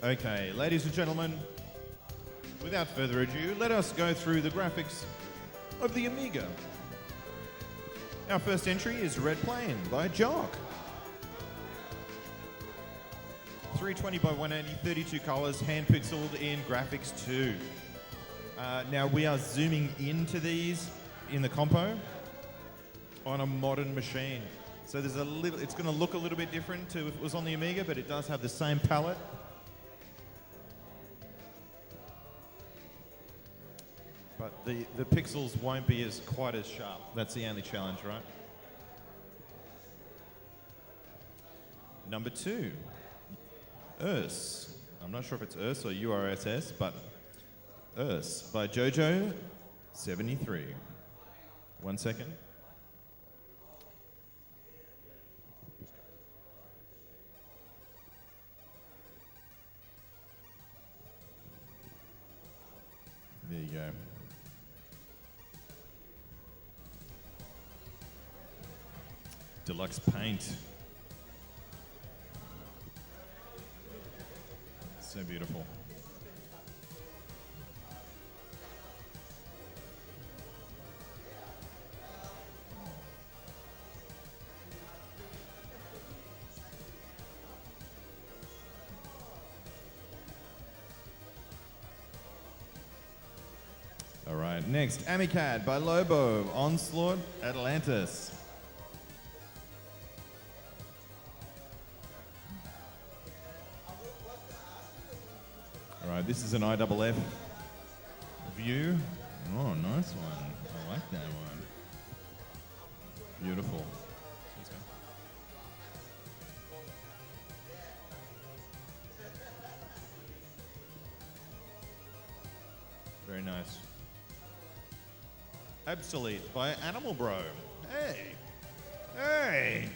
Okay, ladies and gentlemen, without further ado, let us go through the graphics of the Amiga. Our first entry is Red Plane by Jock. 320 by 180, 32 colors, hand pixeled in graphics 2. Now we are zooming into these in the compo on a modern machine. So there's a little, it's going to look a little bit different to if it was on the Amiga, but it does have the same palette. But the pixels won't be quite as sharp. That's the only challenge, right? Number 2, URSS. I'm not sure if it's URSS or URSS, but URSS by JoJo73. 1 second. There you go. Deluxe paint. So beautiful. All right, next, Amiga by Lobo, Onslaught, Atlantis. All right, this is an IFF view. Oh, nice one. I like that one. Beautiful. Let's go. Very nice. Obsolete by Animal Bro. Hey! Hey!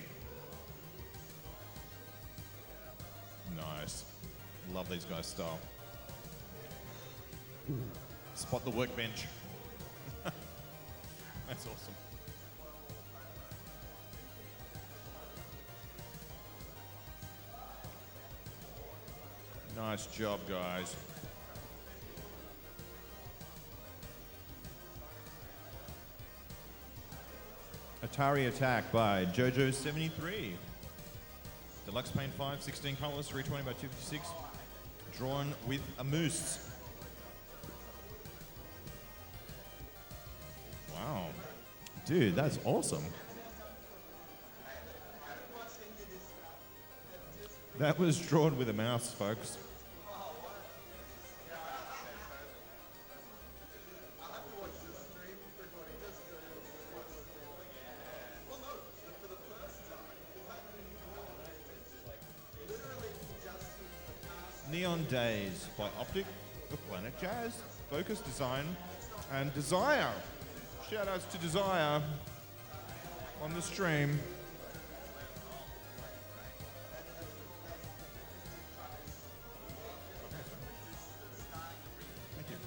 Nice. Love these guys' style. Spot the workbench. That's awesome. Nice job, guys. Atari Attack by JoJo73. Deluxe Paint 5, 16 colors, 320 by 256. Drawn with a moose. Wow. Dude, that's awesome. That was drawn with a mouse, folks. Neon Days by Optic, The Planet Jazz, Focus Design, and Desire. Shout outs to Desire on the stream. Thank you.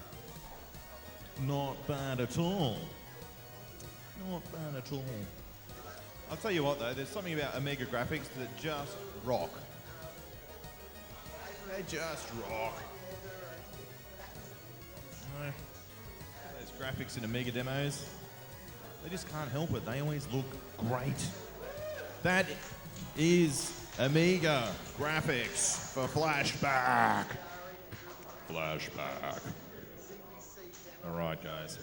Not bad at all. Not bad at all. I'll tell you what though, there's something about Amiga graphics that just rock. They just rock. Those graphics in Amiga demos, they just can't help it. They always look great. That is Amiga graphics for Flashback. Flashback. All right, guys.